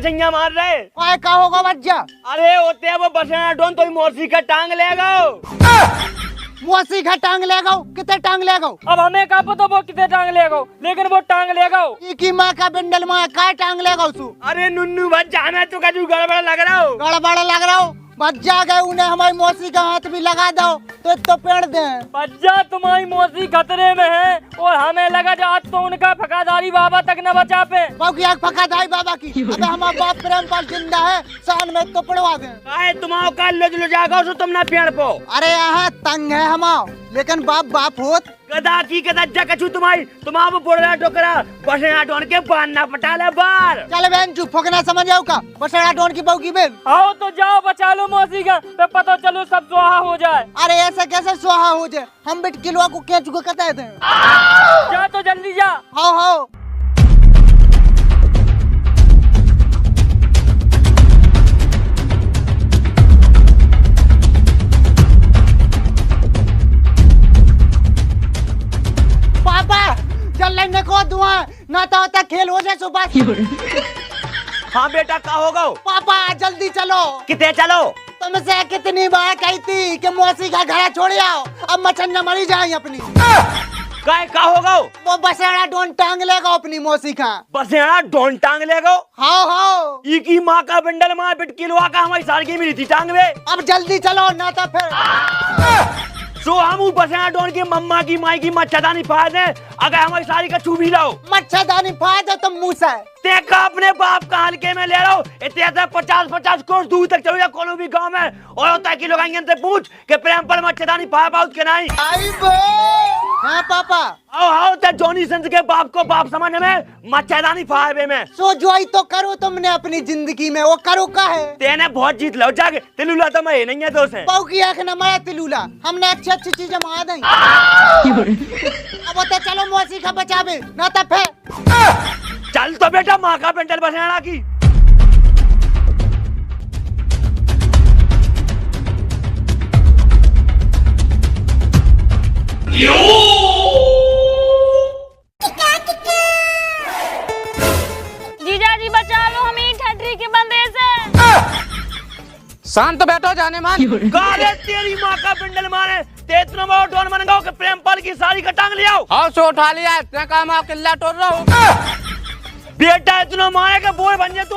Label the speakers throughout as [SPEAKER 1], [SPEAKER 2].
[SPEAKER 1] मछैया मार रहे।
[SPEAKER 2] काय का होगा बच्चा?
[SPEAKER 1] अरे होते है वो बसेड़ा डोन तो मौसी का टांग ले गो।
[SPEAKER 2] मौसी का टांग ले गो, कितने टांग ले गो?
[SPEAKER 3] अब हमें क्या पता वो कितने टांग ले गो, लेकिन वो टांग ले गो।
[SPEAKER 2] की माँ का बिंडल माँ काय टांग ले गो सु?
[SPEAKER 1] अरे नुन्नू बच्चा हमें तो कजू गड़बड़ लग रहा हो।
[SPEAKER 2] गड़बड़ लग रहा हो? बच्चा गए उन्हें हमारी मौसी का हाथ भी लगा दो तो पेड़ दे।
[SPEAKER 3] बच्चा तुम्हारी मौसी खतरे में है और हमें लगा आज तो उनका फकादारी बाबा तक न बचा पे।
[SPEAKER 2] बाकी आग फकादारी बाबा की। अबे हमारा बाप प्रेमपाल जिंदा है, शान में तो पड़वा दे।
[SPEAKER 1] आए तुम्हारा का लो जागो सो तुम ना पेड़ पो।
[SPEAKER 2] अरे यहाँ तंग है हमारा, लेकिन बाप होत
[SPEAKER 1] गदा की गदा कछु तुम्हारी तुम्हारा बोड़ा टोकरा बसेड़ा डोन के बांधना पटाले बार।
[SPEAKER 2] चल बहन चुप फकना समझ आओ का बसेड़ा डोन की बहू की बहन।
[SPEAKER 3] आओ तो जाओ बचा लो मौसी का, तो पता चलो सब सुहा हो जाए।
[SPEAKER 2] अरे ऐसे कैसे सुहा हो जाए? हम बिट किलो को क्या चुका कहते हैं।
[SPEAKER 3] जा तो जल्दी जा।
[SPEAKER 2] हाँ चल लेने को दुआ ना तो होता खेल हो जाए सुबह।
[SPEAKER 1] हाँ बेटा का होगा?
[SPEAKER 2] पापा जल्दी चलो।
[SPEAKER 1] कितने चलो?
[SPEAKER 2] तुमसे कितनी बार कही थी कि मौसी का घर छोड़ आओ, अब मछन्ना मरी जाए अपनी।
[SPEAKER 1] काय का होगा?
[SPEAKER 2] वो बसेड़ा डोन टांग लेगा अपनी मौसी का।
[SPEAKER 1] बसेड़ा डोन टांग लेगा?
[SPEAKER 2] हाँ
[SPEAKER 1] की माँ का बंडल माँ बिटकिलवा का हमारी साल की मिली थी टांग में।
[SPEAKER 2] अब जल्दी चलो ना तो फिर
[SPEAKER 1] सो हम बसेड़ा डोन की मम्मा की माई की मच्छरदानी फाड़ दे, अगर हमारी सारी का छू भी लाओ।
[SPEAKER 2] मच्छरदानी फाड़ दो तुम मुँह से।
[SPEAKER 1] ते का अपने बाप का हल्के में ले रहा हो। इतने 50-50 कोस दूर तक चलो या कोनो भी गांव में और होता है कि लोग आएंगे से पूछ के प्रेम पर मच्छरदानी फाड़ पाओ के नहीं।
[SPEAKER 2] हाँ पापा।
[SPEAKER 1] आओ ते जॉनी संस के बाप को बाप समझ में मच्छरदानी फाड़े में।
[SPEAKER 2] सो जो ही तो करो तुमने अपनी जिंदगी में, वो करो का है?
[SPEAKER 1] तेने बहुत जीत लो जाके तिलुला तो मैं नहीं है दोस्त है।
[SPEAKER 2] पाऊ की आँख न मारा तिलुला, हमने अच्छी चीजें मार दी। अब होता चलो मौसी का बचावे ना तो फिर
[SPEAKER 1] चल तो बेटा माँ का पेंटल बसेड़ा की।
[SPEAKER 4] जीजा जी बचा लो हमें ठटरी के बंदे से।
[SPEAKER 3] शांत बैठो जाने मान।
[SPEAKER 1] गाले तेरी माँ का पेंडल मारे ते इतना बड़ा डॉन बन गया कि प्रेमपाल की सारी का टांग ले आओ।
[SPEAKER 3] हाँ सो उठा लिया, इतना काम आप किल्ला तोड़ रहा हो।
[SPEAKER 1] बेटा इतना मारे के बोल बन जाए तू।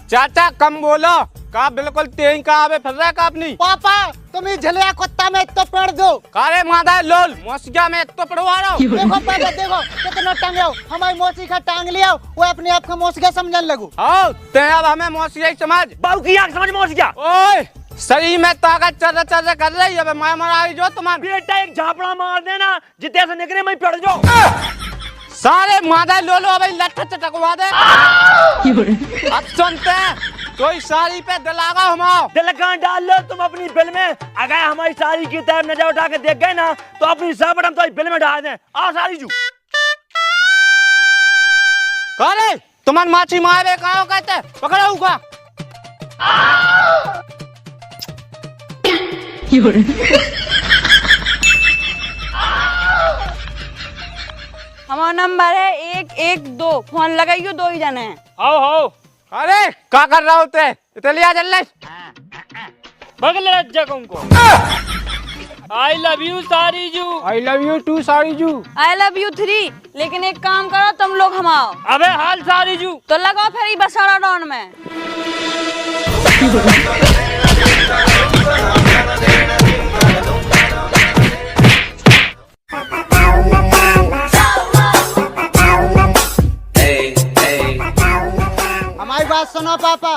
[SPEAKER 3] चाचा कम बोलो, का बिल्कुल तेज का आवे फिर रहा का अपनी।
[SPEAKER 2] पापा तुम झलिया कुत्ता में तो पेड़ दो।
[SPEAKER 3] कारे मादा लोल मौसिया में तो पड़वा रहा हूँ।
[SPEAKER 2] देखो पापा देखो कितना टांग आओ, हमारी मौसी का टांग लिया, वो अपने आप का मौसी का समझने लगो।
[SPEAKER 3] हाँ ते अब हमें मौसिया ही समझ।
[SPEAKER 1] बाबू की आँख समझ मौसिया।
[SPEAKER 3] ओए शरीर में ताकत चल कर रही है, मैं मराई जो तुम्हारे।
[SPEAKER 1] बेटा एक झापड़ा मार देना जितने से निकले मैं पड़ जाओ।
[SPEAKER 3] सारे मादा लोलो अभी लठ चटकवा दे। अब सुनते हैं कोई साड़ी पे दिलागा हमारा
[SPEAKER 1] दिलका डाल लो तुम अपनी बिल में। अगर हमारी साड़ी की तरफ नजर उठा के देख गए ना तो अपनी सब हम तो बिल में डाल दें। आओ साड़ी जू
[SPEAKER 3] करे तुम्हारे माची मारे कहाँ कहते पकड़ा होगा।
[SPEAKER 4] हमारा नंबर है 112, फोन लगाइयो, 2 ही जने हैं।
[SPEAKER 3] आओ अरे क्या कर रहा होते इतलिया चल बगल जगह को। आई लव यू सारी जू। आई लव यू टू सारी जू।
[SPEAKER 4] I love you 3, लेकिन एक काम करो तुम लोग हम आओ।
[SPEAKER 3] अबे हाल सारी जू
[SPEAKER 4] तो लगाओ फिर बसाड़ा डॉन में।
[SPEAKER 2] हमारी बात सुनो पापा।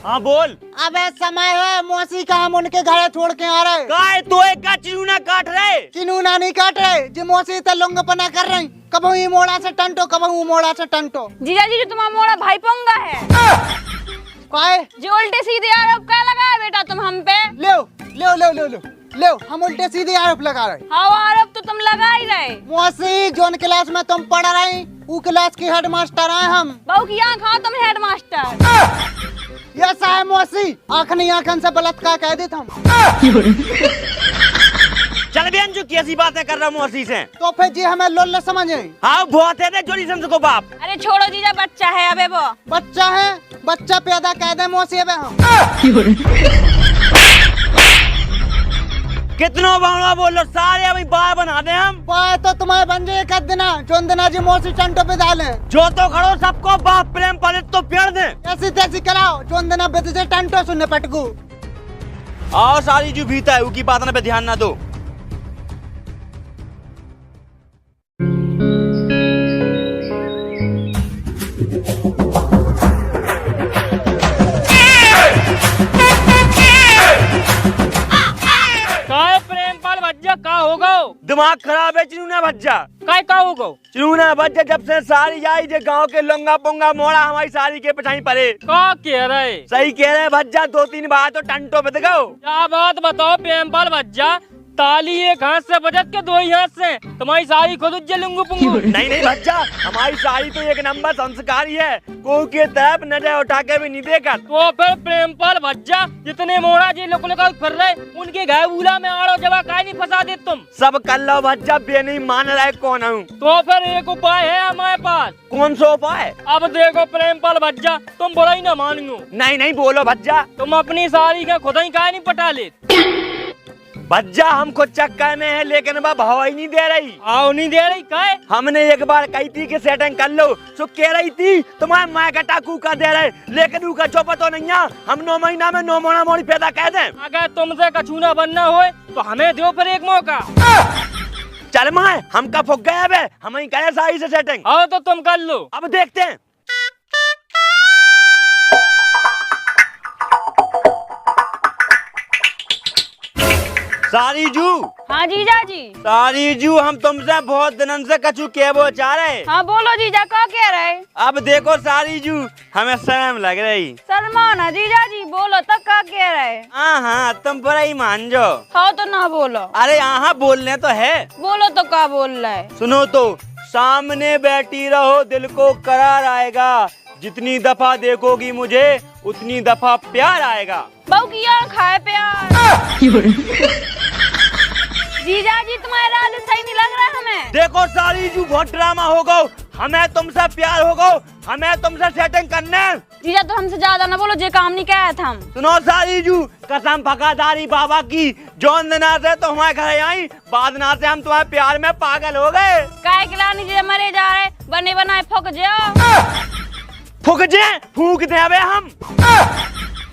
[SPEAKER 1] हाँ बोल।
[SPEAKER 2] अब समय है मौसी का, हम उनके घर छोड़ के आ रहे।
[SPEAKER 1] काय तो एक का चिरूना काट रहे।
[SPEAKER 2] चिनूना नहीं काट रहे जी, मौसी तो लुंगपना कर रही। कब ये मोड़ा से टंटो, कब वो मोड़ा से टंटो।
[SPEAKER 4] जीजा जी जो तुम्हारा मोड़ा भाई पोंगा है।
[SPEAKER 2] काय
[SPEAKER 4] जो उल्टे सीधे आरोप क्या लगा है बेटा तुम हम पे?
[SPEAKER 2] ले हम उल्टे सीधे आरोप लगा रहे।
[SPEAKER 4] हाँ आरोप तो तुम लगा ही रहे।
[SPEAKER 2] मौसी जोन क्लास में तुम पढ़ रही वो क्लास की हेडमास्टर हैं हम।
[SPEAKER 4] बहू की आँख हाँ तुम हेडमास्टर।
[SPEAKER 2] ऐसा है मौसी, आँख नहीं आँखन से बलात्कार कह देता हम।
[SPEAKER 1] चल भी अंजू कैसी बातें कर रहा हूँ मौसी से।
[SPEAKER 2] तो फिर जी हमें लोल समझे।
[SPEAKER 1] हाँ बहुत है जोड़ी समझ को बाप।
[SPEAKER 4] अरे छोड़ो जीजा, बच्चा है अबे वो।
[SPEAKER 2] बच्चा है, बच्चा पैदा कह दे मौसी अब हम।
[SPEAKER 1] कितनो बावड़ा बोलो सारे अभी बाय बना दे हम।
[SPEAKER 2] बाय तो तुम्हारे बन जाए एक दिना चंदना जी मौसी टंटो पे डाले।
[SPEAKER 1] जो तो खड़ो सबको बाप प्रेम पाले तो प्यार दे।
[SPEAKER 2] ऐसी तैसी कराओ चंदना बेटे से टंटो सुनने पटकू।
[SPEAKER 1] आओ सारी जो भीता है उसकी बात पे ध्यान ना दो।
[SPEAKER 3] प्रेमपाल भज्जा का होगा?
[SPEAKER 1] दिमाग खराब है चिनूना भज्जा।
[SPEAKER 3] काय का होगा?
[SPEAKER 1] चिनूना भज्जा जब से सारी आई जे गांव के लोंगा पोंगा मोड़ा हमारी सारी के पिछाई पड़े।
[SPEAKER 3] का कह रहे?
[SPEAKER 1] सही कह रहे भज्जा, 2-3 बार तो टंटो पे दगाओ।
[SPEAKER 3] क्या बात बताओ प्रेमपाल भज्जा, ताली एक हाथ से बजत के 2 ही हाथ से तुम्हारी सारी खुद उज्जलूंगू पुंगू।
[SPEAKER 1] नहीं भज्जा, हमारी सारी तो एक नंबर संस्कारी है, को के तरफ नजर उठा के भी नहीं देखा।
[SPEAKER 3] तो फिर प्रेमपाल भज्जा जितने मोड़ा जी लोग फिर रहे उनके घर बूला में आड़ो जवा काय नहीं फंसा दे तुम।
[SPEAKER 1] सब कर लो भज्जा, बे नहीं मान रहा है कौन हूँ।
[SPEAKER 3] तो फिर एक उपाय है हमारे पास।
[SPEAKER 1] कौन सा उपाय?
[SPEAKER 3] अब देखो प्रेमपाल भज्जा, तुम बड़ा ही न मानियो।
[SPEAKER 1] नहीं बोलो भज्जा।
[SPEAKER 3] तुम अपनी सारी का खुद ही काय नहीं पटा ले।
[SPEAKER 1] भज्जा हम खुद चक्कर में है लेकिन वह भाव ही नहीं दे रही।
[SPEAKER 3] आओ नहीं दे रही काय?
[SPEAKER 1] हमने एक बार कही थी कि सेटिंग कर लो, सो कह रही थी तुम्हारे माँ का टाकू का दे रहे, लेकिन उसका चौपा तो नहीं है। हम 9 महीना में 9 मोड़ा मोड़ी पैदा कह दें।
[SPEAKER 3] अगर तुमसे कछूना बनना हो तो हमें दो फिर एक मौका।
[SPEAKER 1] चल माँ हम का फुक गया बे, हम ही कहे सारी से सेटिंग।
[SPEAKER 3] आओ तो तुम कर लो।
[SPEAKER 1] अब देखते हैं। सारी जू।
[SPEAKER 4] हाँ जीजा जी।
[SPEAKER 1] सारी जू हम तुमसे बहुत दिनों से कछु के वो चाह रहे।
[SPEAKER 4] हाँ बोलो जीजा, क्या कह रहे?
[SPEAKER 1] अब देखो सारी जू हमें शर्म लग रही।
[SPEAKER 4] सलमान है जीजा जी, बोलो तक क्या कह रहे?
[SPEAKER 1] हाँ तुम बड़ा ही मान जो।
[SPEAKER 4] हाँ तो ना बोलो।
[SPEAKER 1] अरे हाँ बोलने तो है।
[SPEAKER 4] बोलो तो क्या बोल रहे?
[SPEAKER 1] सुनो तो, सामने बैठी रहो दिल को करार आएगा, जितनी दफा देखोगी मुझे उतनी दफा प्यार आएगा।
[SPEAKER 4] बहू की यार खाए प्यार। जीजा जी तुम्हारा राज सही नहीं लग रहा हमें।
[SPEAKER 1] देखो सारी जू बहुत ड्रामा हो गो, हमें तुमसे प्यार हो गो, हमें तुमसे सेटिंग करना है।
[SPEAKER 4] जीजा तो हमसे ज्यादा ना बोलो, जे काम नहीं कहा था हम।
[SPEAKER 1] सुनो सारी जू, कसम फकादारी बाबा की, जौन दिना से तो हमारे घर आई, बाद ना से हम तुम्हारे प्यार में पागल हो गए।
[SPEAKER 4] काय खिलानी जी मरे जा रहे, बने बनाए फूक जाओ।
[SPEAKER 1] फूक जे फूक दे अबे हम।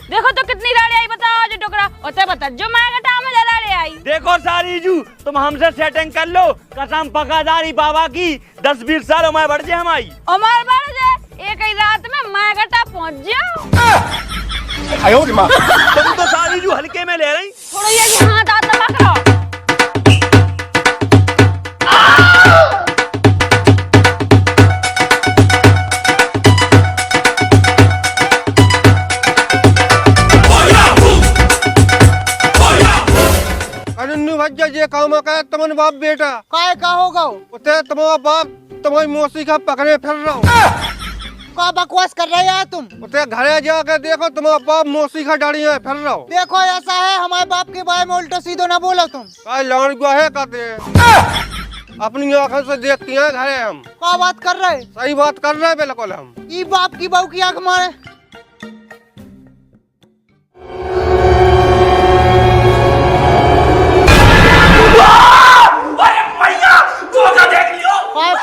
[SPEAKER 4] देखो तो कितनी लाड़ी आई बताओ जो टुकड़ा होते बता जो मैं घटा में लाड़ी आई।
[SPEAKER 1] देखो सारी जू तुम हमसे सेटिंग कर लो, कसम फकादारी बाबा की, 10-20 साल उम्र बढ़ जाए हमारी।
[SPEAKER 4] उम्र बढ़ जाए, एक ही रात में मैं घटा पहुँच जाओ।
[SPEAKER 1] तुम तो सारी जू हल्के में ले रही।
[SPEAKER 4] थोड़ा ये हाथ आता पकड़ो।
[SPEAKER 5] भज्जा जे काम का तुमन बाप बेटा
[SPEAKER 2] काय का होगा?
[SPEAKER 5] उते तुम्हारा बाप तुम्हारी मौसी का पकड़े फिर रहा हूँ।
[SPEAKER 2] का बकवास कर रहे हैं तुम?
[SPEAKER 5] उते घरे जाकर देखो तुम्हारा बाप मौसी का डाड़ी है फिर रहा हूँ।
[SPEAKER 2] देखो ऐसा है, हमारे बाप के बारे में उल्टा सीधो ना बोलो तुम।
[SPEAKER 5] काय लौड़ गुआहे करते हैं, अपनी आंखों से देखती हैं घरे हम।
[SPEAKER 2] का बात कर रहे?
[SPEAKER 5] सही बात कर रहे हैं बिल्कुल हम।
[SPEAKER 2] ये बाप की बहू की आंख मारे।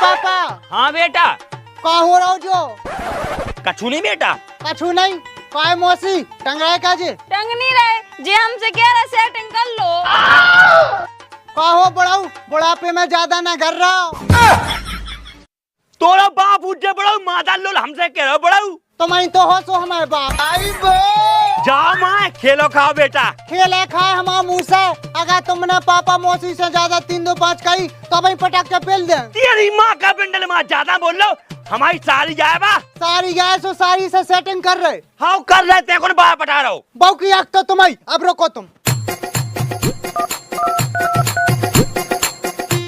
[SPEAKER 2] पापा।
[SPEAKER 1] हाँ बेटा।
[SPEAKER 2] का हो रहा हो जो?
[SPEAKER 1] कछु नहीं बेटा।
[SPEAKER 2] कछु नहीं। काय मौसी टंगराए का जे?
[SPEAKER 4] टंग नहीं रहे, जे हमसे कह रहे सेटिंग कर लो।
[SPEAKER 2] का हो बड़ाऊ, बुढ़ापे में ज्यादा ना कर रहा हो।
[SPEAKER 1] तोरा बाप उठे बड़ाऊ, माता लोल हमसे कह रहे हो बड़ाऊ।
[SPEAKER 2] तुम ही तो हो सो हमारे बाप। आई बे।
[SPEAKER 1] जाओ माँ खेलो खाओ बेटा।
[SPEAKER 2] खेले खाए हमारा मुँह से, अगर तुमने पापा मौसी से ज्यादा 3-2-5 कही तो भाई पटक के पेल दे।
[SPEAKER 1] तेरी माँ का पिंडल माँ ज्यादा बोल लो, हमारी सारी जाए बा।
[SPEAKER 2] सारी गाय सो सारी से सेटिंग कर रहे।
[SPEAKER 1] हाँ कर रहे थे, कौन बाहर पटा रहा हो।
[SPEAKER 2] बहू की आंख तो तुम्हारी, अब रोको तुम।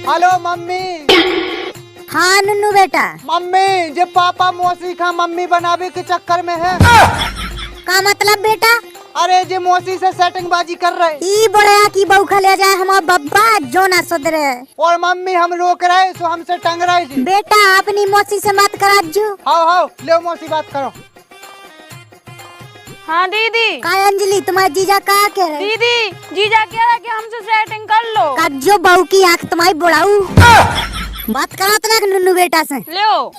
[SPEAKER 2] Hello mummy.
[SPEAKER 6] हाँ नुन्नू बेटा।
[SPEAKER 2] मम्मी जब पापा मौसी का मम्मी बनावे के चक्कर में है।
[SPEAKER 6] का मतलब बेटा?
[SPEAKER 2] अरे जे मौसी से सेटिंग बाजी कर रहे
[SPEAKER 6] ई बोले की बहू खा ले जाए हमारा बब्बा जो ना सुधरे।
[SPEAKER 2] और मम्मी हम रोक रहे सो हमसे टंग रही थी।
[SPEAKER 6] बेटा अपनी मौसी से मत करा जो।
[SPEAKER 2] हाओ ले मौसी बात करो।
[SPEAKER 4] हाँ दीदी।
[SPEAKER 6] का अंजलि तुम्हारे जीजा का कह रहे?
[SPEAKER 4] दीदी जीजा कह रहा है कि हमसे सेटिंग कर लो।
[SPEAKER 6] का जो बहू की आँख तुम्हारी बुढ़ाऊ बात करा तो नुन्नू बेटा से।
[SPEAKER 4] लो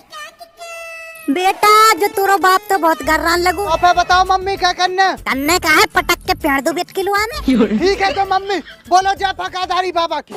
[SPEAKER 6] बेटा जो तोरो बाप तो बहुत गर्रान लगो।
[SPEAKER 2] अब बताओ मम्मी क्या करना?
[SPEAKER 6] करने का है पटक के पेड़ दो बेट किलो आने।
[SPEAKER 2] ठीक है तो मम्मी बोलो जय फकाधारी बाबा की।